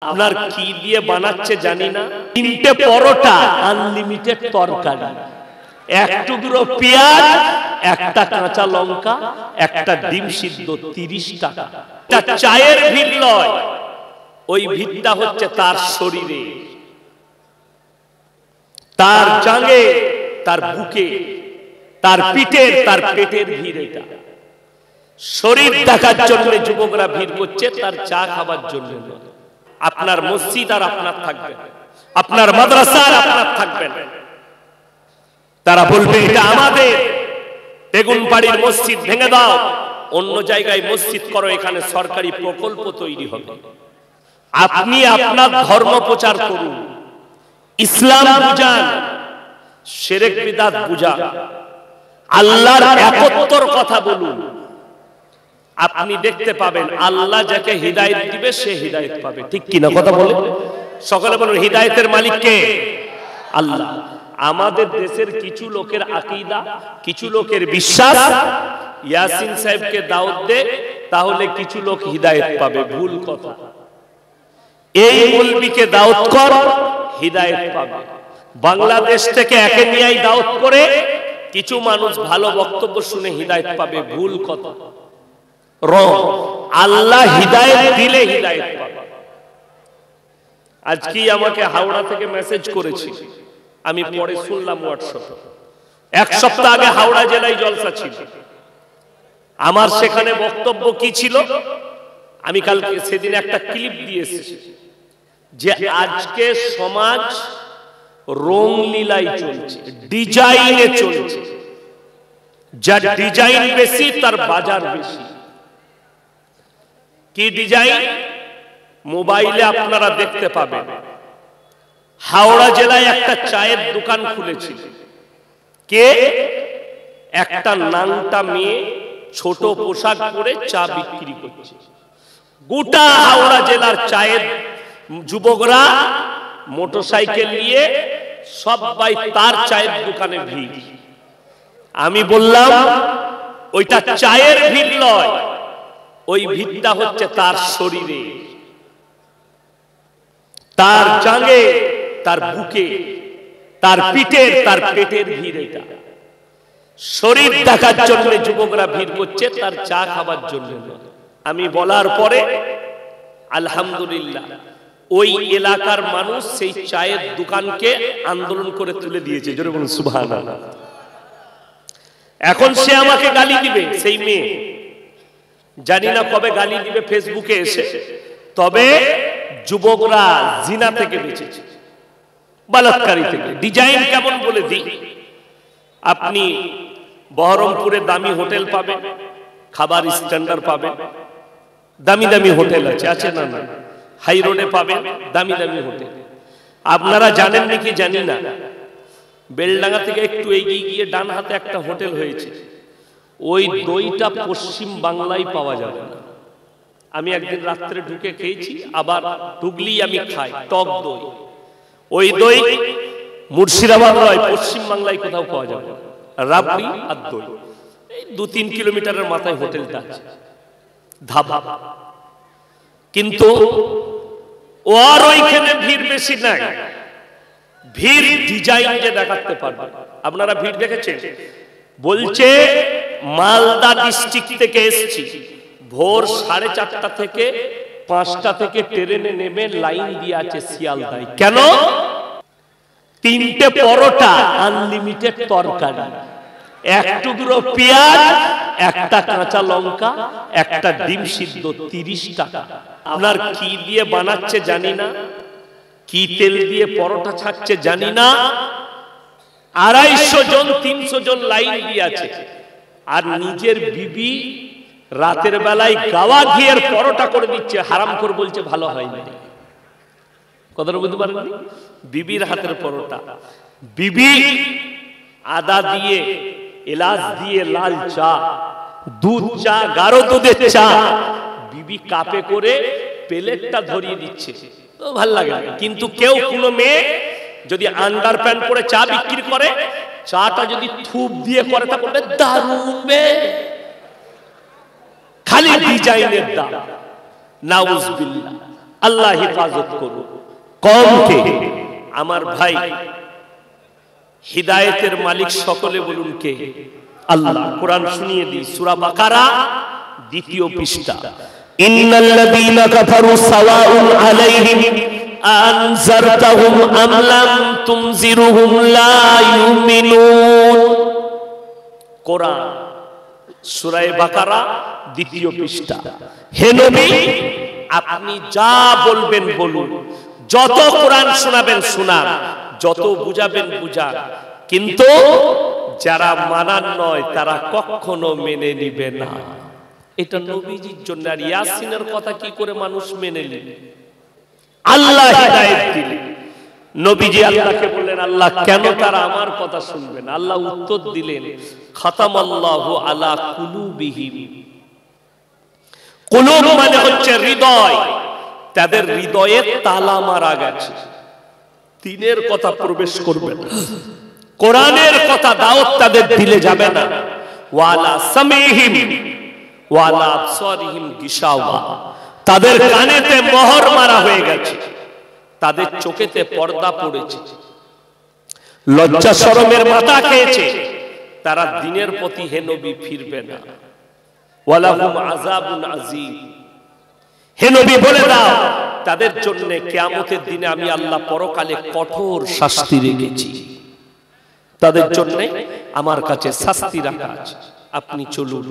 আপনার কি দিয়ে বানাচ্ছে জানি না, 3টে পরোটা, আনলিমিটেড তরকারি, 1 টুকরো পেঁয়াজ, 1টা কাঁচা লঙ্কা, 1টা ডিম সিদ্ধ, 30 টাকা। এটা চায়ের ভিড় নয়, ওই ভিড়টা হচ্ছে তার শরীরে, তার জাঙ্গে, তার বুকে, তার পিঠের, তার পেটের ভিড়। এটা শরীর দেখার জন্য যুবকরা ভিড় করছে, তার চা খাবার জন্য। আপনার মসজিদ আর আপনার থাকবে, আপনার মাদ্রাসা আর আপনার থাকবে না। তারা বলবে এটা আমাদের, বেগুনবাড়ির মসজিদ ভেঙে দাও, অন্য জায়গায় মসজিদ করো, এখানে সরকারি প্রকল্প তৈরি হবে। আপনি আপনার ধর্ম প্রচার করুন, ইসলাম বুঝান, শিরক বিদআত বুঝান, আল্লাহর একত্বর কথা বলুন। আপনি দেখতে পাবেন আল্লাহ যাকে হিদায়াত দিবে সে হিদায়াত পাবে। ঠিক কি না কথা বলে? সকলে বলুন হিদায়াতের মালিক কে? আল্লাহ। আমাদের দেশের কিছু লোকের আকীদা, কিছু লোকের বিশ্বাস, ইয়াসিন সাহেবকে দাওয়াত দে তাহলে কিছু লোক হিদায়াত পাবে। ভুল কথা। এই মৌলবীকে দাওয়াত কর, হিদায়াত পাবে। বাংলাদেশ থেকে একে নিয়ে দাওয়াত করে কিছু মানুষ ভালো বক্তব্য শুনে হিদায়াত পাবে। ভুল কথা। আল্লাহ হিদায়াত দিলে হিদায়াত পাবে। আজকে আমাকে হাওড়া থেকে মেসেজ করেছি, আমি পরে শুনলাম হোয়াটসঅ্যাপে। 1 সপ্তাহ আগে হাওড়া জেলায় জলসা ছিল, আমার সেখানে বক্তব্য কি ছিল আমি কালকে সেদিন একটা ক্লিপ দিয়ে এসেছি, যে আজকে সমাজ রং লীলায় চলছে, ডিজাইনে চলছে। যার ডিজাইন বেশি তার বাজার বেশি। কি ডিজাইন? মোবাইলে আপনারা দেখতে পাবেন, হাওড়া জেলায় একটা চায়ের দোকান খুলেছিল। কে? একটা নাংটা মেয়ে ছোট পোশাক পরে চা বিক্রি করছে। গোটা হাওড়া জেলার চায়ের যুবকরা মোটরসাইকেল নিয়ে সবাই তার চায়ের দোকানে ভিড়। আমি বললাম ওইটা চায়ের ভিড় নয়, ওই ভিড়টা হচ্ছে তার শরীরে, তার জাঙ্গে, তার বুকে, তার পিঠের, তার পেটের ভিড়। এটা শরীর দেখার জন্য যুবকরা ভিড় করছে, তার চা খাবার জন্য। আমি বলার পরে আলহামদুলিল্লাহ ওই এলাকার মানুষ সেই চায়ের দোকানকে আন্দোলন করে তুলে দিয়েছে। জোরে বলুন সুবহানাল্লাহ। এখন সে আমাকে গালি দিবে, সেই মেয়ে, জানি না কবে গালি দিবে ফেসবুকে এসে। তবে যুবকরা জিনা থেকে বেঁচেছে, বালাৎকারী থেকে। ডিজাইন কেমন বলে দিই, আপনি বহরমপুরে দামি হোটেল পাবেন, খাবার স্ট্যান্ডার্ড পাবেন, দামি দামি হোটেল আছে, আছে না? না। হাই রোডে পাবেন দামি দামি হোটেল। আপনারা জানেন নাকি জানি না, বেলডাঙ্গা থেকে একটু এগিয়ে গিয়ে ডান হাতে একটা হোটেল হয়েছে, ওই দইটা পশ্চিম বাংলায় পাওয়া যাবে না। আমি একদিন রাত্রে ঢুকে খেয়েছি, আবার ঢুকলেই আমি খাই টক দই। ওই দই মুর্শিদাবাদ নয়, পশ্চিম বাংলায় কোথাও পাওয়া যাবে না। রাবড়ি আর দই, এই 2-3 কিলোমিটারের মাথায় হোটেলটা আছে, ধাবা। কিন্তু ওর ওইখানে ভিড় বেশি নাই, ভিড় ডিজাইন যে দেখাতে পারবে। আপনারা ভিড় দেখেছেন? বলছে মালদা ডিস্ট্রিক্ট থেকে এসেছি, ভোর 4:30 থেকে 5টা থেকে ট্রেনে নেমে লাইন দিয়ে আছে শিয়ালদায়। কেন? 3টে পরোটা, আনলিমিটেড তরকারি, 1 টুকরো পেঁয়াজ, 1টা কাঁচা লঙ্কা, 1টা ডিম সিদ্ধ, 30 টাকা। আপনার কি দিয়ে বানাচ্ছে জানি না, কি তেল দিয়ে পরোটা ছাড়ছে জানি না। 250 জন 300 জন লাইন দিয়ে আছে, আর নিজের বিবি রাতের বেলায় গাওয়া ঘিয়ের পরোটা করে দিচ্ছে, হারাম করে বলছে ভালো হয়নি। কথাটা বুঝতে পারেন? বিবির হাতের পরোটা, বিবি আদা দিয়ে, এলাচ দিয়ে, লাল চা, দুধ চা, গাঢ় দুধের চা, বিবি কাপে করে প্লেটটা ধরিয়ে দিচ্ছে, তো ভাল লাগে। কিন্তু কেউ, কোনো মেয়ে যদি আন্ডার প্যান্ট পরে চা বিক্রি করে, চাটা যদি থুপ দিয়ে করে তা বলবে দারুণ বে, খালি ডিজাইনের দাম। নাউজুবিল্লাহ। আল্লাহ হেফাজত করুন কওমকে। আমার ভাই, হিদায়াতের মালিক সকলে বলুন কে? আল্লাহ। কোরআন শুনিয়ে দিই, সূরা বাকারা 2 পৃষ্ঠা। ইন্নাল্লাযীনা কাফারু সাওয়াউন আলাইহিম আনজারতাহুম আম লাম তুনজিরুহুম লা ইউমিনুন। কোরআন সূরা বাকারা 2 পৃষ্ঠা। হে নবী, আপনি যা বলবেন বলুন, যত কোরআন শোনাবেন শোনান, যত বুঝাবেন বুঝান, কিন্তু যারা মানার নয় তারা কখনো মেনে নিবে না। এটা নবীজির জন্য। আর ইয়াসিনের কথা কি করে মানুষ মেনে নিবে? আল্লাহ হিদায়াত দিলেন। নবীজি আল্লাহকে বললেন, আল্লাহ কেন তারা আমার কথা শুনবে না? আল্লাহ উত্তর দিলেন, খাতামাল্লাহু আলা কুলুবিহিম। কুলুব মানে হচ্ছে হৃদয়। তাদের হৃদয়ে তালা মারা গেছে, দ্বীনের কথা প্রবেশ করবে না, কোরআনের কথা দাওয়াত তাদের দিলে যাবে না। ওয়ালা সামিহিম ওয়ালা আবসারিহিম গিশাওয়া। তাদের কানেতে মোহর মারা হয়ে গেছে, তাদের চোখেতে পর্দা পড়েছে, লজ্জা শরমের মাথা খেয়েছে, তারা দ্বীনের প্রতি হে নবী ফিরবে না। ওয়ালাহুম আযাবুন আযীম। হে নবী বলে দাও, তাদের জন্য কিয়ামতের দিনে আমি আল্লাহ পরকালে কঠোর শাস্তি রেখেছি। তাদের জন্য আমার কাছে শাস্তি রাখা আছে। আপনি চলুন।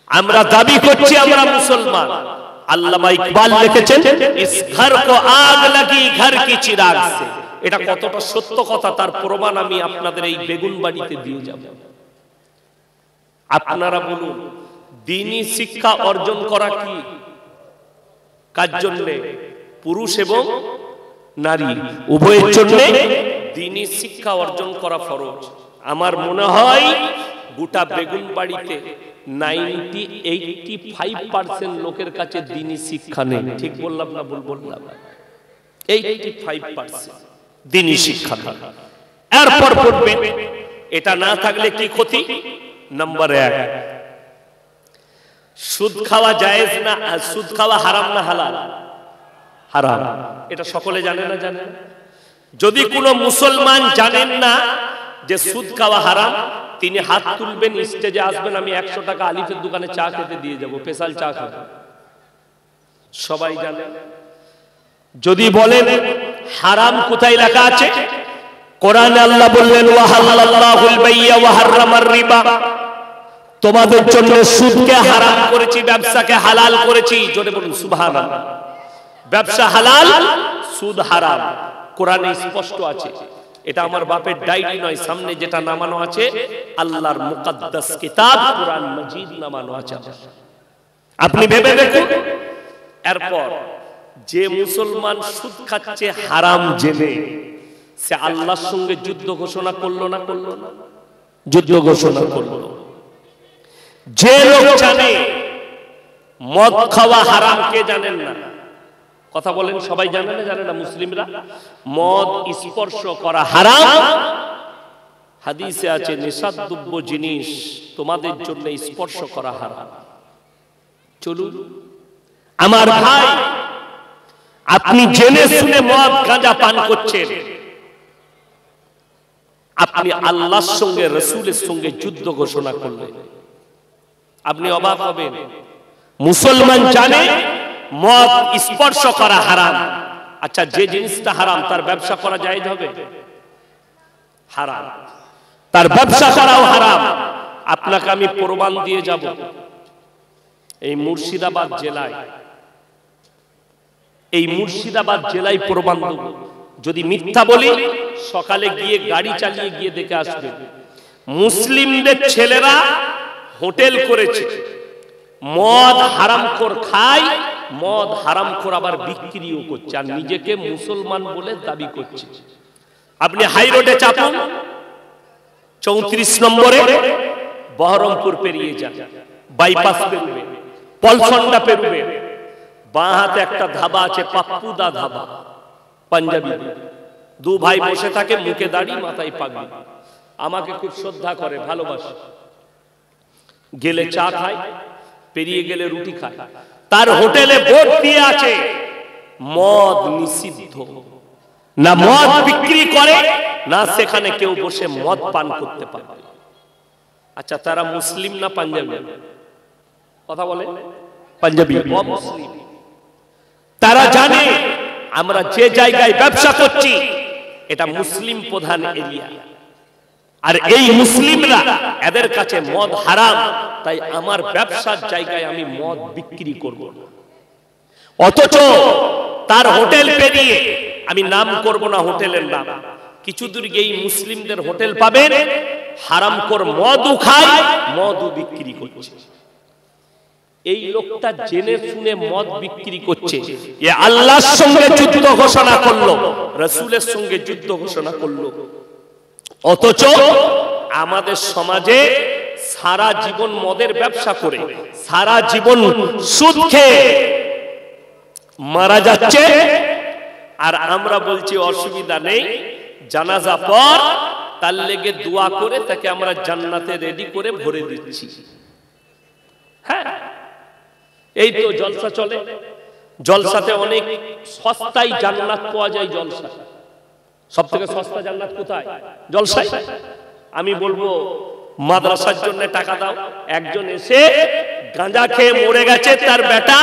আমরা দাবি করছি আমরা মুসলমান। আল্লামা ইকবাল লিখেছেন, ইস ঘর কো আগ লাগি ঘর কি চিরাগ সে। এটা কতটা সত্য কথা তার প্রমাণ আমি আপনাদের এই বেগুনবাড়িতে দিয়ে যাব। আপনারা বলুন, দ্বীনি শিক্ষা অর্জন করা কি কার জন্য? পুরুষ এবং নারী উভয়ের জন্য দ্বীনি শিক্ষা অর্জন করা ফরজ। আমার মনে হয় গোটা বেগুনবাড়িতে 85% লোকের কাছে দ্বীনি শিক্ষা নেই। ঠিক বললাম না ভুল বললাম? 85% দ্বীনি শিক্ষা নেই। এরপর পড়বেন, এটা না থাকলে কি ক্ষতি? নাম্বার 1, সুদ খাওয়া জায়েজ না? সুদ খাওয়া হারাম না হালাল? হারাম। এটা সকলে জানে না? জানে। যদি কোনো মুসলমান জানেন না যে সুদ খাওয়া হারাম, তিনি হাত তুলবেন, স্টেজে আসবেন, আমি 100 টাকা আলিফের দোকানে চা খেতে দিয়ে যাব, স্পেশাল চা খাবো। সবাই জানে। যদি বলেন হারাম কোথায় লেখা আছে? কোরআনে আল্লাহ বললেন, ওয়া হালাল্লাহুল বাইয়া ওয়া হারামার রিবা। তোমাদের জন্য সুদকে হারাম করেছি, ব্যবসাকে হালাল করেছি। জোরে বলুন সুবহানাল্লাহ। ব্যবসা হালাল, সুদ হারাম, কোরআনে স্পষ্ট আছে। এটা আমার বাপের ডায়েরি নয়, সামনে যেটা নামানো আছে আল্লাহর মুকদ্দাস কিতাব কোরআন মাজিদ নামানো আছে। আপনি ভেবে দেখুন। এরপর যে মুসলমান সুদ খাচ্ছে হারাম জেনে, সে আল্লাহর সঙ্গে যুদ্ধ ঘোষণা করলো না? করলো না? যুদ্ধ ঘোষণা করলো। যে লোক জানে মদ খাওয়া হারাম, কে জানেন না? কথা বলেন, সবাই জানে না? জানে না মুসলিমরা? মদ স্পর্শ করা হারাম। হাদিসে আছে, নিষিদ্ধ জিনিস তোমাদের জন্য স্পর্শ করা হারাম। চলুন আমার ভাই, আপনি জেনে শুনে মদ গাঁজা পান করছেন, আপনি আল্লাহর সঙ্গে রাসূলের সঙ্গে যুদ্ধ ঘোষণা করলেন। আপনি অবাক হবেন। মুসলমান জানে মদ স্পর্শ করা হারাম। আচ্ছা, যে জিনিসটা হারাম তার ব্যবসা করা জায়েজ হবে? হারাম। তার ব্যবসা করাও হারাম। আপনাকে আমি প্রমাণ দিয়ে যাব। এই মুর্শিদাবাদ জেলায় প্রমাণ দেব। যদি মিথ্যা বলি, সকালে গিয়ে গাড়ি চালিয়ে গিয়ে দেখে আসবে। মুসলিমদের ছেলেরা হোটেল করেছে, মদ হারামখোর খায়, মদ হারামখোর আবার বিক্রিও করছে, আর নিজেকে মুসলমান বলে দাবি করছে। আপনি হাই রোডে চাপুন, 34 নম্বরে বহরমপুর পেরিয়ে যান, বাইপাস পেরুবে, পলসন্ডা পেরুবে, বাঁ হাতে একটা ধাবা আছে, পাপ্পুদা ধাবা, পাঞ্জাবি। দু ভাই বসে থাকে, মুখে দাড়ি, মাথায় পাগড়ি। আমাকে খুব শ্রদ্ধা করে, ভালোবাসে। গেলে চা খায়, পেরিয়ে গেলে রুটি খায়। তার হোটেলে বোর্ড দিয়ে আছে, মদ নিষিদ্ধ, না মদ বিক্রি করে, না সেখানে কেউ বসে মদ পান করতে পারবে। আচ্ছা, তারা মুসলিম না পাঞ্জাবি? কথা বলে পাঞ্জাবি, অমুসলিম। তারা জানে আমরা যে জায়গায় ব্যবসা করছি এটা মুসলিম প্রধান এরিয়া, আর এই মুসলিমরা এদের কাছে মদ হারাম, তাই আমার ব্যবসার জায়গায় আমি মদ বিক্রি করব না। অথচ তার হোটেল পেরিয়ে, আমি নাম করব না হোটেলের নাম, কিছু দূর গিয়ে মুসলিমদের হোটেল পাবেন, হারামখোর মদও খায়, মদও বিক্রি করছে। এই লোকটা জেনে শুনে মদ বিক্রি করছে, এ আল্লাহর সঙ্গে যুদ্ধ ঘোষণা করলো, রাসূলের সঙ্গে যুদ্ধ ঘোষণা করলো। অথচ আমাদের সমাজে সারা জীবন মদের ব্যবসা করে, সারা জীবন সুদ খেয়ে মারা যাচ্ছে, আর আমরা বলছি অসুবিধা নেই, জানাজা পর তার লেগে দোয়া করে তাকে আমরা জান্নাতে রেডি করে ভরে দিচ্ছি। হ্যাঁ, এই তো জলসা চলে, জলসাতে অনেক সস্তায় জান্নাত পাওয়া যায়। জলসা সব থেকে সস্তা জান্নাত কোথায়? জলসায়। আমি বলবো মাদ্রাসার জন্য টাকা দাও। একজন এসে গাঁজা খেয়ে মরে গেছে, তার বেটা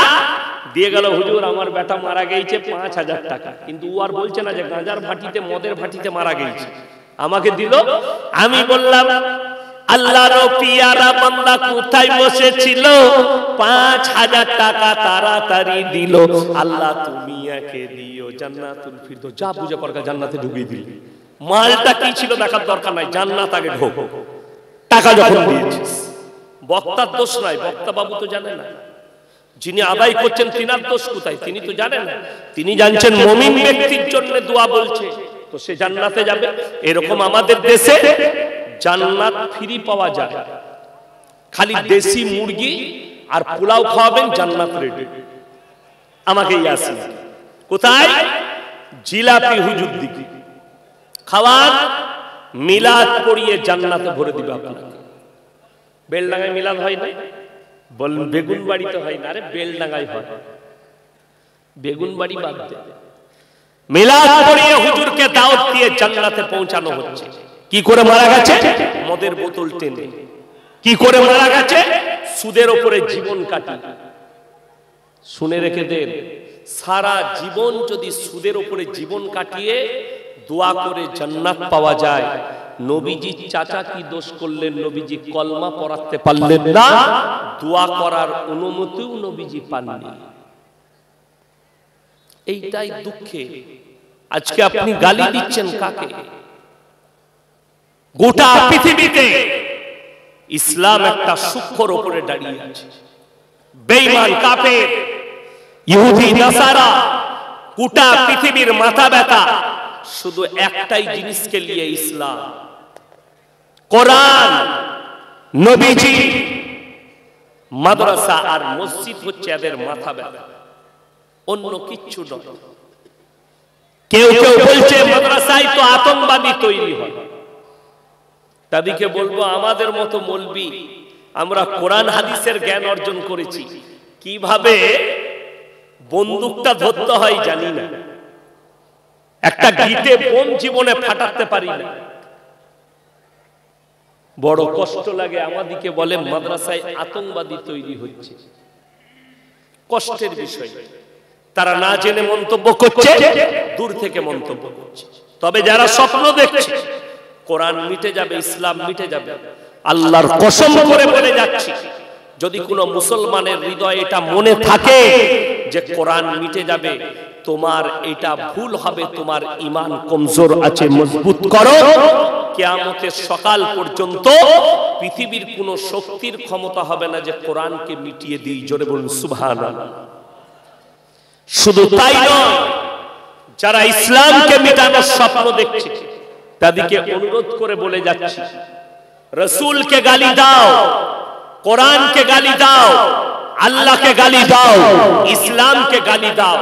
দিয়ে গেল, হুজুর আমার বেটা মারা গেছে ৫,০০০ টাকা, কিন্তু ও আর বলছে না যে গাঁজার ভাটিতে, মদের ভাটিতে মারা গেছে, আমাকে দিল। আমি বললাম আল্লাহর পিয়ারা বান্দা কোথায় বসেছিল, ৫,০০০ টাকা তাড়াতাড়ি দিল। আল্লাহ তুমি একে দিও জান্নাতুল ফিরদৌস। যা বুঝে পড়কা জান্নাতে ঢুকিয়ে দিল। মালটা কি ছিল দেখার দরকার নাই, জান্নাত আগে ঢোক। টাকা যখন দিয়েছিস, বক্তার দোষ নাই, বক্তা বাবু তো জানে না, যিনি আদায় করছেন তিনার দোষ কোথায়, তিনি তো জানেন না। তিনি জানছেন মুমিন ব্যক্তির জন্য দোয়া বলছে, তো সে জান্নাতে যাবে। এরকম আমাদের দেশে জান্নাত ফ্রি পাওয়া যায়, খালি দেশি মুরগি আর পোলাও খাওয়াবেন, জান্নাত রেডি। আমাকে ইয়াসিন কোথায়? জিলাপি হুজুর দিকে খাওয়ান, মিলাদ পড়িয়ে জান্নাতে ভরে দিবে আপনাকে। বেলডাঙ্গায় মিলাদ হয় না? বলেন বেগুন বাড়িতে হয় না? আরে বেলডাঙ্গায় হয়, বেগুন বাড়ি বাদ দে। মিলাদ পড়িয়ে হুজুরকে দাওয়াত দিয়ে জান্নাতে পৌঁছানো হচ্ছে। কি করে মারা গেছে? মদের বোতল টেনে। কি করে মারা গেছে? সুদের উপরে জীবন কাটিয়ে। শুনে রেখে দেন, সারা জীবন যদি সুদের উপরে জীবন কাটিয়ে দোয়া করে জান্নাত পাওয়া যায়, নবীজি চাচা কি দোষ করলেন? নবীজি কলমা পড়াতে পারলেন না, দোয়া করার অনুমতিও নবীজি পাননি। এইটাই দুঃখে আজকে আপনি গালি দিচ্ছেন কাকে? গোটা পৃথিবীতে ইসলাম একটা সূক্ষ্মর উপরে দাঁড়িয়ে আছে। বেঈমান, কাফের, ইহুদি, নাসারা, গোটা পৃথিবীর মাথা ব্যথা শুধু একটাই জিনিসকে নিয়ে, ইসলাম, কোরআন, নবীজি, মাদ্রাসা আর মসজিদ হচ্ছে এদের মাথা ব্যথা, অন্য কিচ্ছু নয়। কেউ কেউ বলছে মাদ্রাসায় তো আতঙ্কবাদী তৈরি হয়। তাদেরকে বলবো আমাদের মতো মৌলবি, আমরা কোরআন হাদিসের জ্ঞান অর্জন করেছি, কিভাবে বন্দুকটা ধরতে হয় জানি না, একটা গিটে বোম জীবনে ফাটাতে পারি না। বড় কষ্ট লাগে। আমাদেরকে বলে মাদ্রাসায় আতঙ্কবাদী তৈরি হচ্ছে, কষ্টের বিষয়। তারা না জেনে মন্তব্য করছে, দূর থেকে মন্তব্য করছে। তবে যারা স্বপ্ন দেখছে কোরআন মিটে যাবে, ইসলাম মিটে যাবে, আল্লাহর কসম করে বলে যাচ্ছি, যদি কোনো মুসলমানের হৃদয়ে এটা মনে থাকে যে কোরআন মিটে যাবে, তোমার এটা ভুল হবে, তোমার ঈমান কমজোর আছে, মজবুত করো। কিয়ামতের সকাল পর্যন্ত পৃথিবীর কোনো শক্তির ক্ষমতা হবে না যে কোরআনকে মিটিয়ে দিই। জোরে বলুন সুবহানাল্লাহ। শুধু তাই নয়, যারা ইসলামকে মিটানোর স্বপ্ন দেখছে তাদেরকে অনুরোধ করে বলে যাচ্ছি, রাসূলকে গালি দাও, কোরআনকে গালি দাও, আল্লাহকে গালি দাও, ইসলামকে গালি দাও।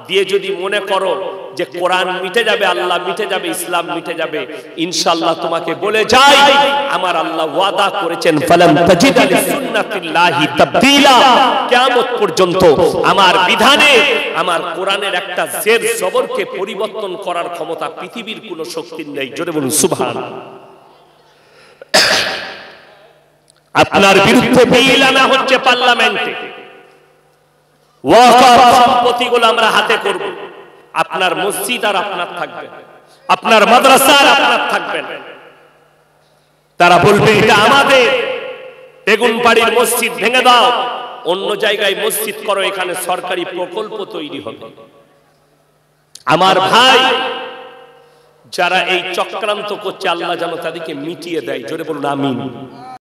দিয়ে যদি মনে করো যে কোরআন মিটে যাবে, আল্লাহ মিটে যাবে, ইসলাম মিটে যাবে, ইনশাআল্লাহ তোমাকে বলে যাই আমার আল্লাহ ওয়াদা করেছেন ফালাম তাজিদ লিসুন্নাতিল্লাহি তাবদীলা, কিয়ামত পর্যন্ত আমার বিধানে, আমার কোরআনের একটা জের জবরকে পরিবর্তন করার ক্ষমতা পৃথিবীর কোনো শক্তির নেই। জোরে বলুন সুবহানাল্লাহ। আপনার বিরুদ্ধে বিল আনা হচ্ছে পার্লামেন্টে, ওয়াকফ সম্পত্তিগুলো আমরা হাতে করব, আপনার মসজিদ আর আপনার থাকবে, আপনার মাদ্রাসা আর আপনার থাকবে না। তারা বলবে এটা আমাদের, বেগুনবাড়ির মসজিদ ভেঙে দাও, অন্য জায়গায় মসজিদ করো, এখানে সরকারি প্রকল্প তৈরি হবে। আমার ভাই, যারা এই চক্রান্ত করছে আল্লাহ যেন তাদেরকে মিটিয়ে দেয়। জোরে বলুন আমিন।